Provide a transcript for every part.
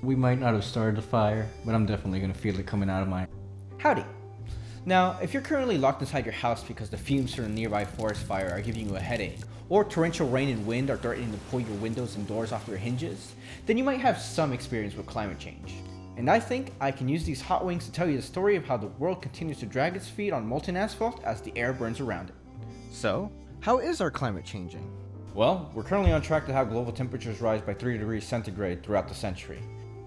We might not have started the fire, but I'm definitely gonna feel it coming out of my... Howdy. Now, if you're currently locked inside your house because the fumes from a nearby forest fire are giving you a headache, or torrential rain and wind are threatening to pull your windows and doors off your hinges, then you might have some experience with climate change. And I think I can use these hot wings to tell you the story of how the world continues to drag its feet on molten asphalt as the air burns around it. So, how is our climate changing? Well, we're currently on track to have global temperatures rise by 3 degrees centigrade throughout the century,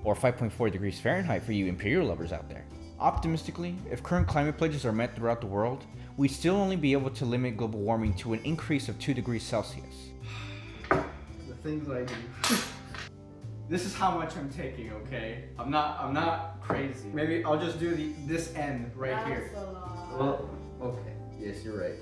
or 5.4 degrees Fahrenheit for you imperial lovers out there. Optimistically, if current climate pledges are met throughout the world, we'd still only be able to limit global warming to an increase of 2 degrees Celsius. The things I do. This is how much I'm taking, okay? I'm not crazy. Maybe I'll just do this end right here. That's a lot. Well, okay. Yes, you're right.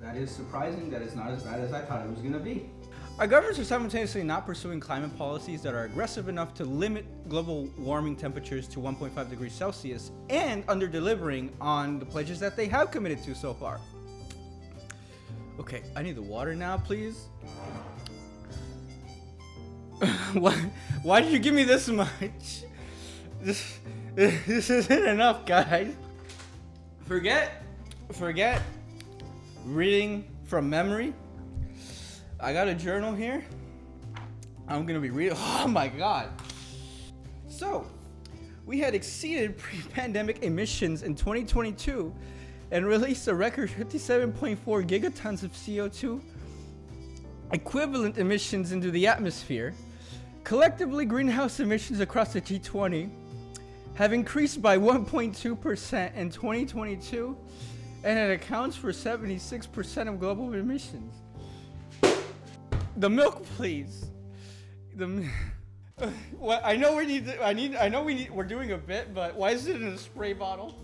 That is surprising. That is not as bad as I thought it was gonna be. Our governments are simultaneously not pursuing climate policies that are aggressive enough to limit global warming temperatures to 1.5 degrees Celsius and under-delivering on the pledges that they have committed to so far. Okay, I need the water now, please. Why did you give me this much? This isn't enough, guys. Forget reading from memory. I got a journal here. I'm gonna be reading. Oh my god. So, we had exceeded pre-pandemic emissions in 2022 and released a record 57.4 gigatons of CO2 equivalent emissions into the atmosphere. Collectively, greenhouse emissions across the G20 have increased by 1.2% in 2022, and it accounts for 76% of global emissions. The milk, please. Well, I know we're doing a bit, but why is it in a spray bottle?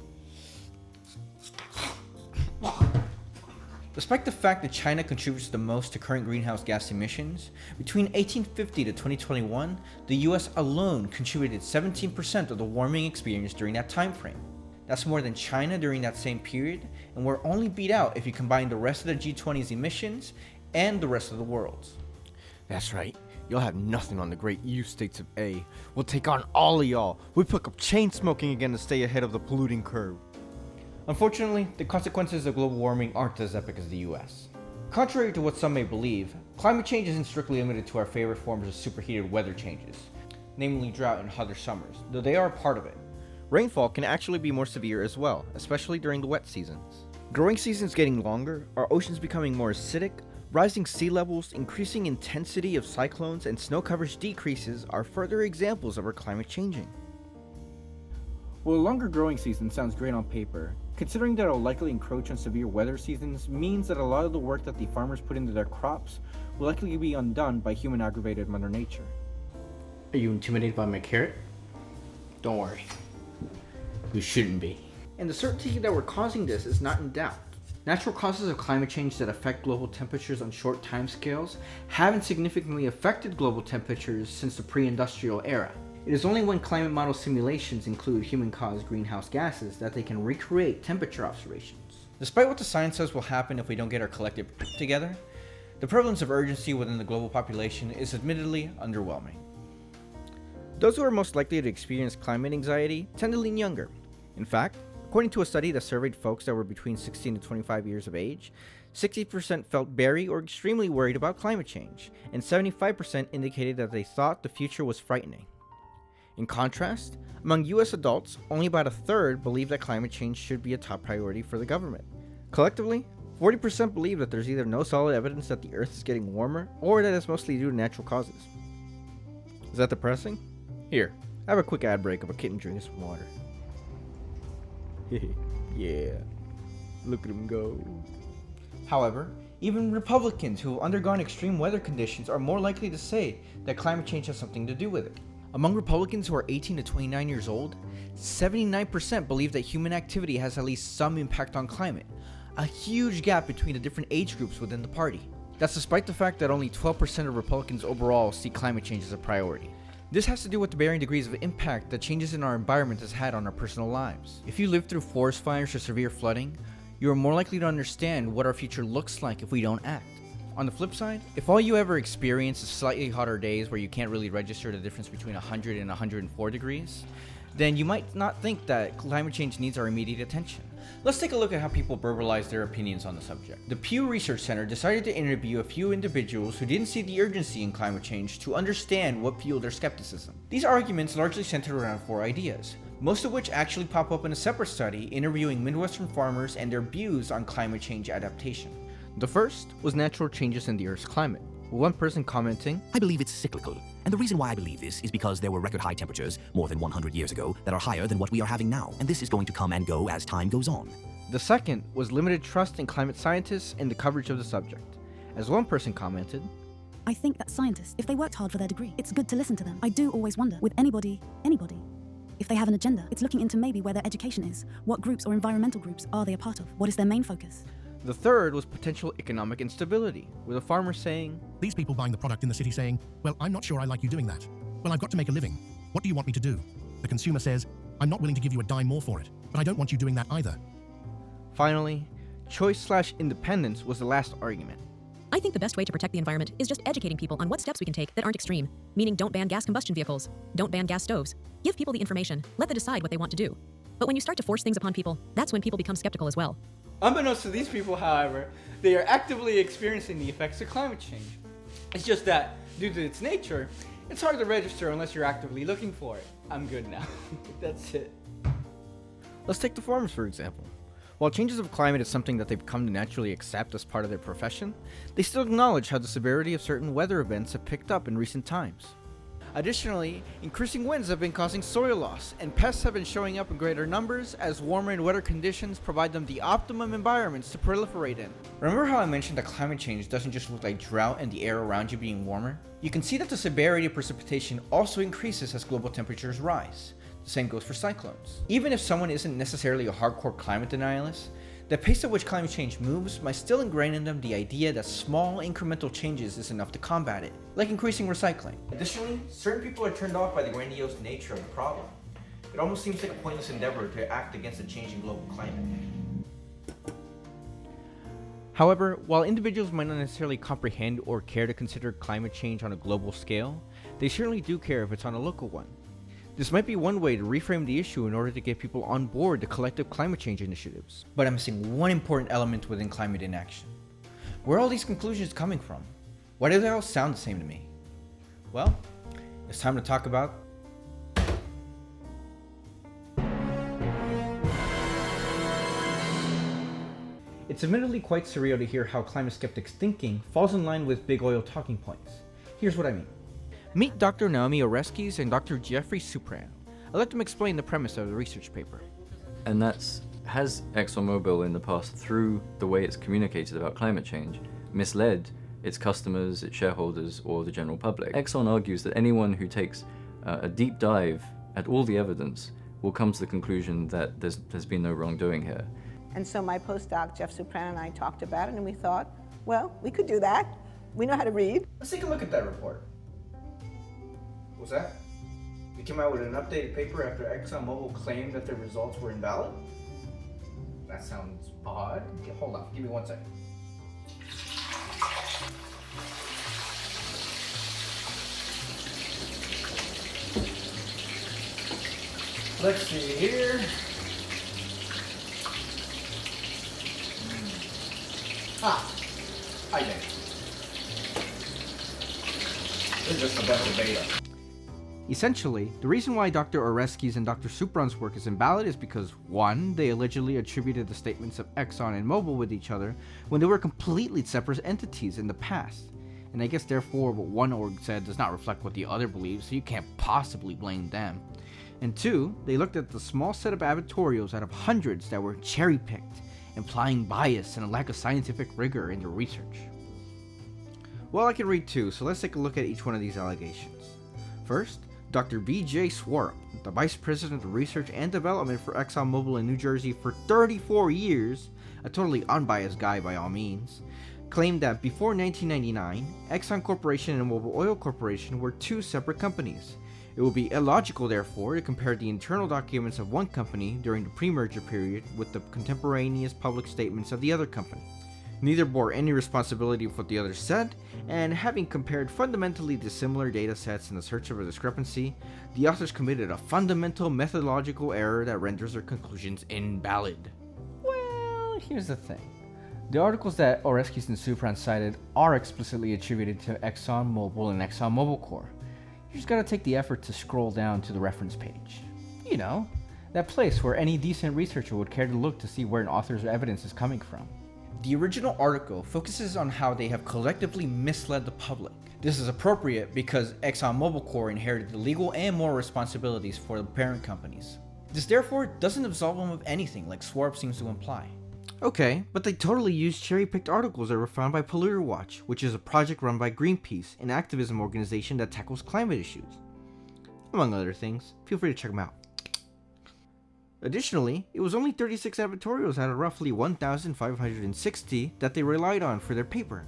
Despite the fact that China contributes the most to current greenhouse gas emissions, between 1850 to 2021, the US alone contributed 17% of the warming experienced during that time frame. That's more than China during that same period, and we're only beat out if you combine the rest of the G20's emissions and the rest of the world's. That's right. You'll have nothing on the great U states of A. We'll take on all of y'all. We pick up chain smoking again to stay ahead of the polluting curve. Unfortunately, the consequences of global warming aren't as epic as the US. Contrary to what some may believe, climate change isn't strictly limited to our favorite forms of superheated weather changes, namely drought and hotter summers, though they are a part of it. Rainfall can actually be more severe as well, especially during the wet seasons. Growing seasons getting longer, our oceans becoming more acidic, rising sea levels, increasing intensity of cyclones, and snow coverage decreases are further examples of our climate changing. Well, a longer growing season sounds great on paper. Considering that it'll likely encroach on severe weather seasons means that a lot of the work that the farmers put into their crops will likely be undone by human aggravated Mother Nature. Are you intimidated by my carrot? Don't worry. You shouldn't be. And the certainty that we're causing this is not in doubt. Natural causes of climate change that affect global temperatures on short timescales haven't significantly affected global temperatures since the pre-industrial era. It is only when climate model simulations include human-caused greenhouse gases that they can recreate temperature observations. Despite what the science says will happen if we don't get our collective together, the prevalence of urgency within the global population is admittedly underwhelming. Those who are most likely to experience climate anxiety tend to lean younger. In fact, according to a study that surveyed folks that were between 16 to 25 years of age, 60% felt very or extremely worried about climate change, and 75% indicated that they thought the future was frightening. In contrast, among US adults, only about a third believe that climate change should be a top priority for the government. Collectively, 40% believe that there's either no solid evidence that the Earth is getting warmer, or that it's mostly due to natural causes. Is that depressing? Here, have a quick ad break of a kitten drinking some water. Yeah, look at him go. However, even Republicans who have undergone extreme weather conditions are more likely to say that climate change has something to do with it. Among Republicans who are 18 to 29 years old, 79% believe that human activity has at least some impact on climate, a huge gap between the different age groups within the party. That's despite the fact that only 12% of Republicans overall see climate change as a priority. This has to do with the varying degrees of impact that changes in our environment has had on our personal lives. If you live through forest fires or severe flooding, you are more likely to understand what our future looks like if we don't act. On the flip side, if all you ever experience is slightly hotter days where you can't really register the difference between 100 and 104 degrees, then you might not think that climate change needs our immediate attention. Let's take a look at how people verbalize their opinions on the subject. The Pew Research Center decided to interview a few individuals who didn't see the urgency in climate change to understand what fueled their skepticism. These arguments largely centered around 4 ideas, most of which actually pop up in a separate study interviewing Midwestern farmers and their views on climate change adaptation. The first was natural changes in the Earth's climate, with one person commenting, I believe it's cyclical, and the reason why I believe this is because there were record high temperatures more than 100 years ago that are higher than what we are having now, and this is going to come and go as time goes on. The second was limited trust in climate scientists and the coverage of the subject, as one person commented, I think that scientists, if they worked hard for their degree, it's good to listen to them. I do always wonder, with anybody, if they have an agenda, it's looking into maybe where their education is. What groups or environmental groups are they a part of? What is their main focus? The third was potential economic instability, with a farmer saying, These people buying the product in the city saying, well, I'm not sure I like you doing that. Well, I've got to make a living. What do you want me to do? The consumer says, I'm not willing to give you a dime more for it, but I don't want you doing that either. Finally, choice/independence was the last argument. I think the best way to protect the environment is just educating people on what steps we can take that aren't extreme, meaning don't ban gas combustion vehicles, don't ban gas stoves. Give people the information, let them decide what they want to do. But when you start to force things upon people, that's when people become skeptical as well. Unbeknownst to these people, however, they are actively experiencing the effects of climate change. It's just that, due to its nature, it's hard to register unless you're actively looking for it. I'm good now. That's it. Let's take the farmers for example. While changes of climate is something that they've come to naturally accept as part of their profession, they still acknowledge how the severity of certain weather events have picked up in recent times. Additionally, increasing winds have been causing soil loss, and pests have been showing up in greater numbers as warmer and wetter conditions provide them the optimum environments to proliferate in. Remember how I mentioned that climate change doesn't just look like drought and the air around you being warmer? You can see that the severity of precipitation also increases as global temperatures rise. The same goes for cyclones. Even if someone isn't necessarily a hardcore climate denialist, the pace at which climate change moves might still ingrain in them the idea that small incremental changes is enough to combat it, like increasing recycling. Additionally, certain people are turned off by the grandiose nature of the problem. It almost seems like a pointless endeavor to act against a changing global climate. However, while individuals might not necessarily comprehend or care to consider climate change on a global scale, they certainly do care if it's on a local one. This might be one way to reframe the issue in order to get people on board the collective climate change initiatives. But I'm missing one important element within climate inaction. Where are all these conclusions coming from? Why do they all sound the same to me? Well, it's time to talk about It's admittedly quite surreal to hear how climate skeptics' thinking falls in line with big oil talking points. Here's what I mean. Meet Dr. Naomi Oreskes and Dr. Jeffrey Supran. I'll let them explain the premise of the research paper. And has ExxonMobil in the past, through the way it's communicated about climate change, misled its customers, its shareholders, or the general public? Exxon argues that anyone who takes a deep dive at all the evidence will come to the conclusion that there's been no wrongdoing here. And so my postdoc, Jeff Supran, and I talked about it, and we thought, well, we could do that. We know how to read. Let's take a look at that report. What's that? We came out with an updated paper after ExxonMobil claimed that their results were invalid? That sounds odd. Okay, hold on, give me 1 second. Let's see here. I get it. This is just a bunch of beta. Essentially, the reason why Dr. Oreskes and Dr. Supran's work is invalid is because 1. They allegedly attributed the statements of Exxon and Mobil with each other when they were completely separate entities in the past. And I guess therefore what one org said does not reflect what the other believes, so you can't possibly blame them. And 2. They looked at the small set of editorials out of hundreds that were cherry-picked, implying bias and a lack of scientific rigor in their research. Well, I can read too, so let's take a look at each one of these allegations. First, Dr. B.J. Swarup, the Vice President of Research and Development for ExxonMobil in New Jersey for 34 years, a totally unbiased guy by all means, claimed that before 1999, Exxon Corporation and Mobil Oil Corporation were 2 separate companies. It would be illogical, therefore, to compare the internal documents of one company during the pre-merger period with the contemporaneous public statements of the other company. Neither bore any responsibility for what the other said, and having compared fundamentally dissimilar data sets in the search of a discrepancy, the authors committed a fundamental methodological error that renders their conclusions invalid. Well, here's the thing. The articles that Oreskes and Supran cited are explicitly attributed to ExxonMobil and ExxonMobil Corp. You just gotta take the effort to scroll down to the reference page. You know, that place where any decent researcher would care to look to see where an author's evidence is coming from. The original article focuses on how they have collectively misled the public. This is appropriate because ExxonMobil Corp inherited the legal and moral responsibilities for the parent companies. This therefore doesn't absolve them of anything like Swarp seems to imply. Okay, but they totally used cherry-picked articles that were found by Polluter Watch, which is a project run by Greenpeace, an activism organization that tackles climate issues. Among other things, feel free to check them out. Additionally, it was only 36 editorials out of roughly 1,560 that they relied on for their paper.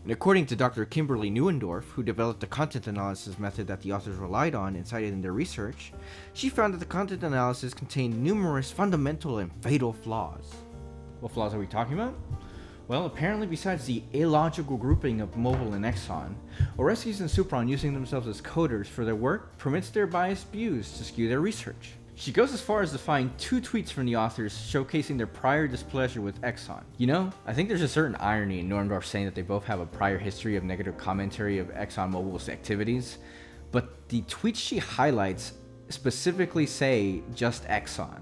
And according to Dr. Kimberly Neuendorf, who developed the content analysis method that the authors relied on and cited in their research, she found that the content analysis contained numerous fundamental and fatal flaws. What flaws are we talking about? Well, apparently besides the illogical grouping of Mobil and Exxon, Oreskes and Supran using themselves as coders for their work permits their biased views to skew their research. She goes as far as to find 2 tweets from the authors showcasing their prior displeasure with Exxon. You know, I think there's a certain irony in Neuendorf saying that they both have a prior history of negative commentary of ExxonMobil's activities, but the tweets she highlights specifically say just Exxon.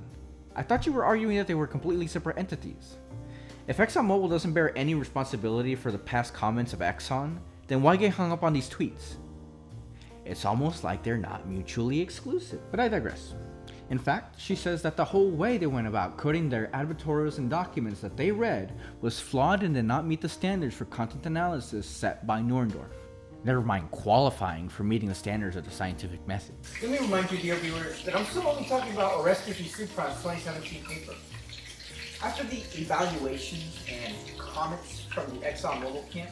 I thought you were arguing that they were completely separate entities. If ExxonMobil doesn't bear any responsibility for the past comments of Exxon, then why get hung up on these tweets? It's almost like they're not mutually exclusive. But I digress. In fact, she says that the whole way they went about coding their advertorials and documents that they read was flawed and did not meet the standards for content analysis set by Neuendorf. Never mind qualifying for meeting the standards of the scientific method. Let me remind you, dear viewers, that I'm still only talking about Oreskes and Supran's 2017 paper. After the evaluations and comments from the ExxonMobil camp,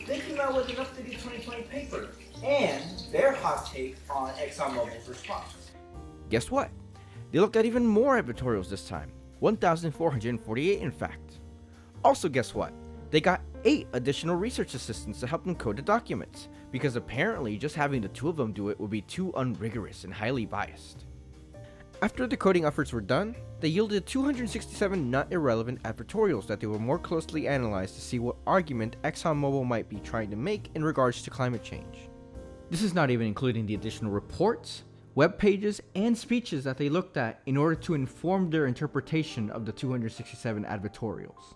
they came out with an updated 2020 paper and their hot take on ExxonMobil's response. Guess what? They looked at even more editorials this time, 1,448 in fact. Also guess what? They got 8 additional research assistants to help them code the documents, because apparently just having the 2 of them do it would be too unrigorous and highly biased. After the coding efforts were done, they yielded 267 not irrelevant advertorials that they will more closely analyze to see what argument ExxonMobil might be trying to make in regards to climate change. This is not even including the additional reports, web pages, and speeches that they looked at in order to inform their interpretation of the 267 advertorials.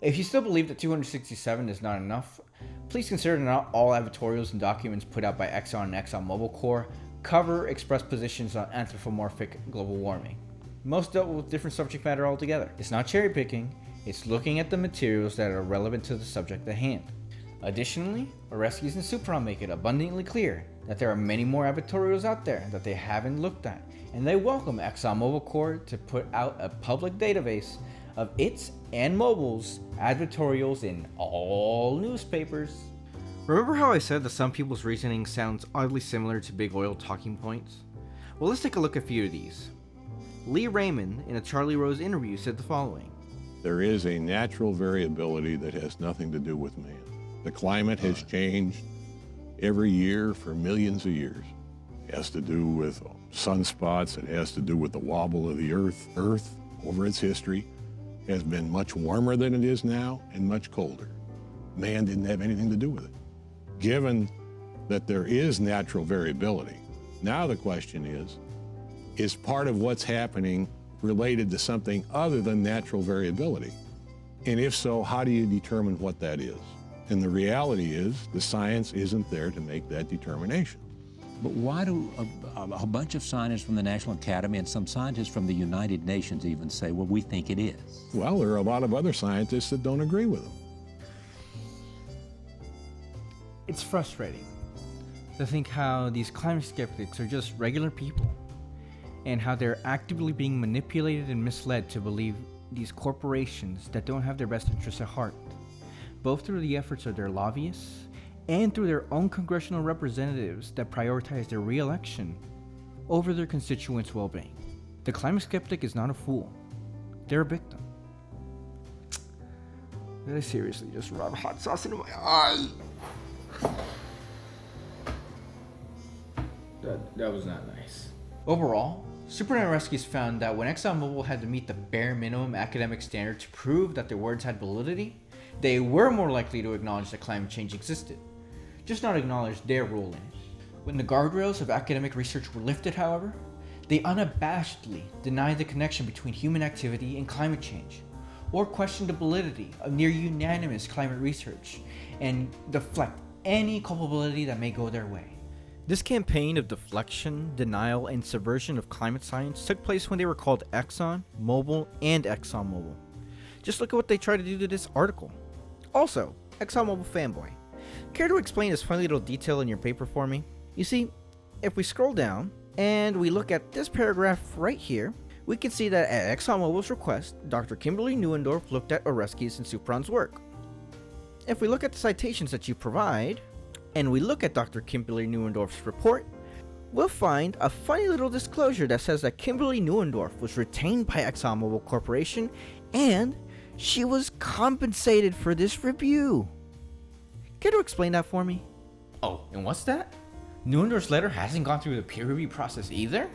If you still believe that 267 is not enough, please consider that not all advertorials and documents put out by Exxon and ExxonMobil Corp cover expressed positions on anthropomorphic global warming. Most dealt with different subject matter altogether. It's not cherry picking, it's looking at the materials that are relevant to the subject at hand. Additionally, Oreskes and Supran make it abundantly clear that there are many more advertorials out there that they haven't looked at, and they welcome ExxonMobil Corp to put out a public database of its and Mobil's advertorials in all newspapers. Remember how I said that some people's reasoning sounds oddly similar to big oil talking points? Well, let's take a look at a few of these. Lee Raymond, in a Charlie Rose interview, said the following. There is a natural variability that has nothing to do with man. The climate has changed every year for millions of years. It has to do with sunspots. It has to do with the wobble of the earth. Earth, over its history, has been much warmer than it is now and much colder. Man didn't have anything to do with it. Given that there is natural variability, now the question is part of what's happening related to something other than natural variability? And if so, how do you determine what that is? And the reality is the science isn't there to make that determination. But why do a bunch of scientists from the National Academy and some scientists from the United Nations even say, well, we think it is? Well, there are a lot of other scientists that don't agree with them. It's frustrating to think how these climate skeptics are just regular people, and how they're actively being manipulated and misled to believe these corporations that don't have their best interests at heart, both through the efforts of their lobbyists and through their own congressional representatives that prioritize their re-election over their constituents' well-being. The climate skeptic is not a fool. They're a victim. Did I seriously just rub hot sauce into my eye? That was not nice. Overall, Supernet Rescues found that when ExxonMobil had to meet the bare minimum academic standard to prove that their words had validity, they were more likely to acknowledge that climate change existed, just not acknowledge their role in it. When the guardrails of academic research were lifted, however, they unabashedly denied the connection between human activity and climate change, or questioned the validity of near unanimous climate research, and deflect any culpability that may go their way. This campaign of deflection, denial, and subversion of climate science took place when they were called Exxon, Mobil, and ExxonMobil. Just look at what they tried to do to this article. Also, ExxonMobil fanboy, care to explain this funny little detail in your paper for me? You see, if we scroll down and we look at this paragraph right here, we can see that at ExxonMobil's request, Dr. Kimberly Neuendorf looked at Oreskes and Supran's work. If we look at the citations that you provide, and we look at Dr. Kimberly Neuendorf's report, we'll find a funny little disclosure that says that Kimberly Neuendorf was retained by ExxonMobil Corporation and she was compensated for this review. Care to explain that for me? Oh, and what's that? Neuendorf's letter hasn't gone through the peer review process either?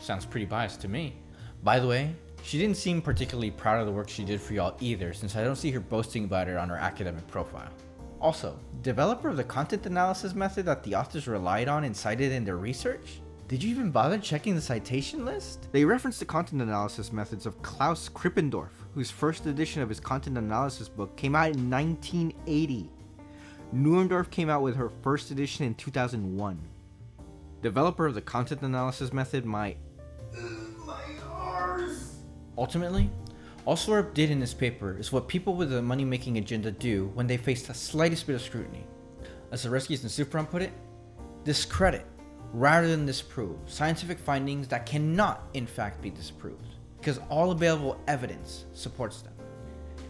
Sounds pretty biased to me. By the way, she didn't seem particularly proud of the work she did for y'all either, since I don't see her boasting about it on her academic profile. Also, developer of the content analysis method that the authors relied on and cited in their research? Did you even bother checking the citation list? They referenced the content analysis methods of Klaus Krippendorf, whose first edition of his content analysis book came out in 1980. Neuendorf came out with her first edition in 2001. Developer of the content analysis method, my arse. Ultimately, all Sorup did in this paper is what people with a money-making agenda do when they face the slightest bit of scrutiny. As Oreskes and Supran put it, discredit, rather than disprove, scientific findings that cannot in fact be disproved, because all available evidence supports them.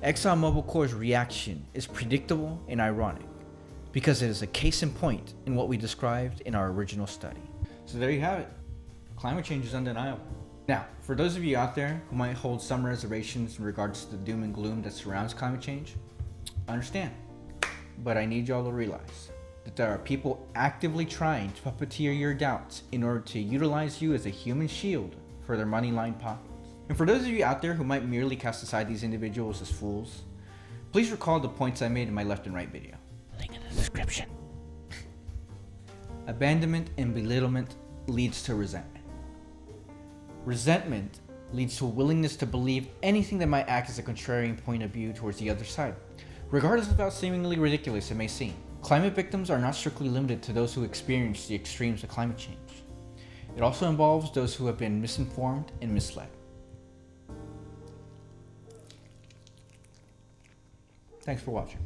ExxonMobil Corp's reaction is predictable and ironic, because it is a case in point in what we described in our original study. So there you have it. Climate change is undeniable. Now, for those of you out there who might hold some reservations in regards to the doom and gloom that surrounds climate change, I understand. But I need y'all to realize that there are people actively trying to puppeteer your doubts in order to utilize you as a human shield for their money-lined pockets. And for those of you out there who might merely cast aside these individuals as fools, please recall the points I made in my left and right video. Link in the description. Abandonment and belittlement leads to resentment. Resentment leads to a willingness to believe anything that might act as a contrarian point of view towards the other side, regardless of how seemingly ridiculous it may seem. Climate victims are not strictly limited to those who experience the extremes of climate change. It also involves those who have been misinformed and misled. Thanks for watching.